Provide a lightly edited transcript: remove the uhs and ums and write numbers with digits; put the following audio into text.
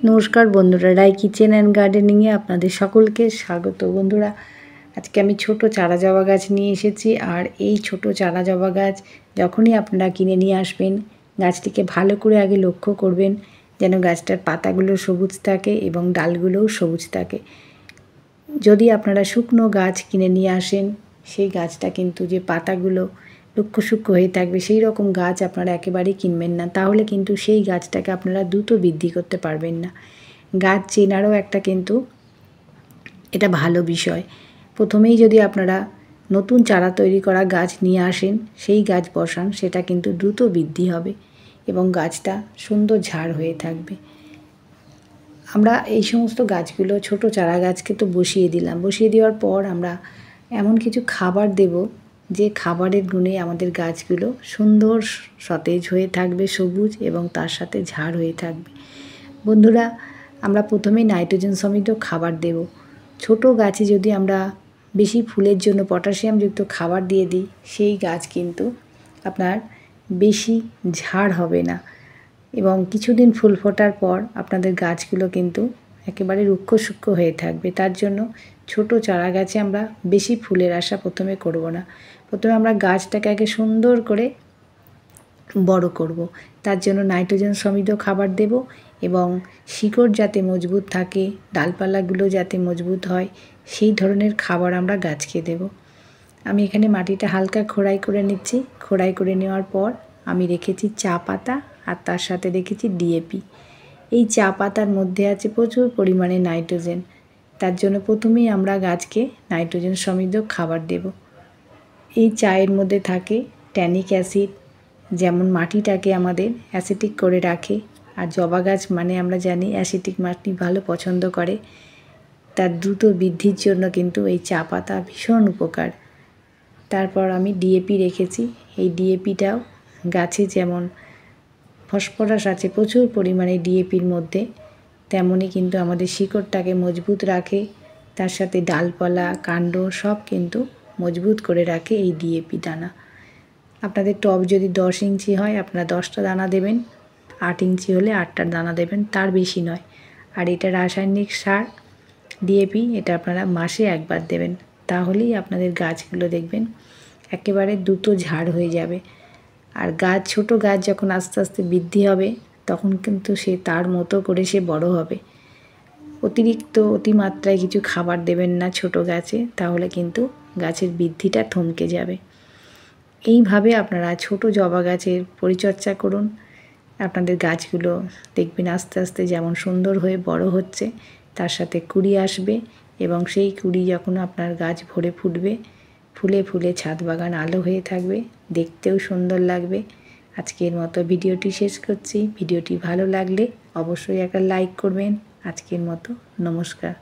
নমস্কার বন্ধুরা, রাই kitchen and গার্ডেনিংয়ে আপনাদের সকলকে স্বাগত। বন্ধুরা, আজকে আমি ছোট চারা জবা গাছ নিয়ে এসেছি। আর এই ছোট চারা জবা গাছ যখনই আপনারা কিনে নিয়ে আসবেন, গাছটিকে ভালো করে আগে লক্ষ্য করবেন যেন গাছটার পাতাগুলো সবুজ থাকে এবং ডালগুলোও সবুজ থাকে। যদি আপনারা শুকনো গাছ কিনে নিয়ে আসেন, সেই গাছটা কিন্তু যে পাতাগুলো লুক্কো শুক্কো হয়ে থাকবে সেই রকম গাছ আপনারা একেবারেই কিনবেন না, তাহলে কিন্তু সেই গাছটাকে আপনারা দ্রুত বৃদ্ধি করতে পারবেন না। গাছ চেনারও একটা কিন্তু এটা ভালো বিষয়। প্রথমেই যদি আপনারা নতুন চারা তৈরি করা গাছ নিয়ে আসেন, সেই গাছ বসান, সেটা কিন্তু দ্রুত বৃদ্ধি হবে এবং গাছটা সুন্দর ঝাড় হয়ে থাকবে। আমরা এই সমস্ত গাছগুলো ছোট চারা গাছকে তো বসিয়ে দিলাম, বসিয়ে দেওয়ার পর আমরা এমন কিছু খাবার দেব যে খাবারের গুণে আমাদের গাছগুলো সুন্দর সতেজ হয়ে থাকবে, সবুজ, এবং তার সাথে ঝাড় হয়ে থাকবে। বন্ধুরা, আমরা প্রথমেই নাইট্রোজেন সমৃদ্ধ খাবার দেব। ছোট গাছে যদি আমরা বেশি ফুলের জন্য পটাশিয়ামযুক্ত খাবার দিয়ে দিই, সেই গাছ কিন্তু আপনার বেশি ঝাড় হবে না এবং কিছুদিন ফুল ফোটার পর আপনাদের গাছগুলো কিন্তু একেবারে রুক্ষ শুক্ষ হয়ে থাকবে। তার জন্য ছোট চারা গাছে আমরা বেশি ফুলের আশা প্রথমে করব না। প্রথমে আমরা গাছটাকে আগে সুন্দর করে বড় করব। তার জন্য নাইট্রোজেন সমৃদ্ধ খাবার দেব এবং শিকড় যাতে মজবুত থাকে, ডালপালাগুলো যাতে মজবুত হয়, সেই ধরনের খাবার আমরা গাছকে দেব। আমি এখানে মাটিটা হালকা খোড়াই করে নিচ্ছি। খোড়াই করে নেওয়ার পর আমি রেখেছি চা পাতা আর তার সাথে রেখেছি ডিএপি। এই চা পাতার মধ্যে আছে প্রচুর পরিমাণে নাইট্রোজেন। তার জন্য প্রথমেই আমরা গাছকে নাইট্রোজেন সমৃদ্ধ খাবার দেব। এই চায়ের মধ্যে থাকে ট্যানিক অ্যাসিড, যেমন মাটিটাকে আমাদের অ্যাসিটিক করে রাখে। আর জবা গাছ মানে আমরা জানি অ্যাসিটিক মাটি ভালো পছন্দ করে। তার দ্রুত বৃদ্ধির জন্য কিন্তু এই চা পাতা ভীষণ উপকার। তারপর আমি ডিএপি রেখেছি। এই ডিএপিটাও গাছে যেমন ফসফরাস আছে প্রচুর পরিমাণে ডিএপির মধ্যে, তেমনই কিন্তু আমাদের শিকড়টাকে মজবুত রাখে। তার সাথে ডালপালা, কাণ্ড সব কিন্তু মজবুত করে রাখে এই ডিএপি দানা। আপনাদের টব যদি 10 ইঞ্চি হয়, আপনারা 10টা দানা দেবেন। 8 ইঞ্চি হলে 8টা দানা দেবেন, তার বেশি নয়। আর এটা রাসায়নিক সার ডিএপি, এটা আপনারা মাসে একবার দেবেন। তাহলেই আপনাদের গাছগুলো দেখবেন একেবারে দ্রুত ঝাড় হয়ে যাবে। আর গাছ, ছোট গাছ যখন আস্তে আস্তে বৃদ্ধি হবে, তখন কিন্তু সে তার মতো করে সে বড় হবে। অতিমাত্রায় কিছু খাবার দেবেন না ছোট গাছে, তাহলে কিন্তু গাছের বৃদ্ধিটা থমকে যাবে। এইভাবে আপনারা ছোট জবা গাছের পরিচর্যা করুন। আপনাদের গাছগুলো দেখবেন আস্তে আস্তে যেমন সুন্দর হয়ে বড় হচ্ছে, তার সাথে কুঁড়ি আসবে এবং সেই কুঁড়ি যখন আপনার গাছ ভরে ফুটবে, ফুলে ফুলে ছাদ বাগান আলো হয়ে থাকবে, দেখতেও সুন্দর লাগবে। আজকের মতো ভিডিওটি শেষ করছি। ভিডিওটি ভালো লাগলে অবশ্যই একটা লাইক করবেন। আজকের মতো নমস্কার।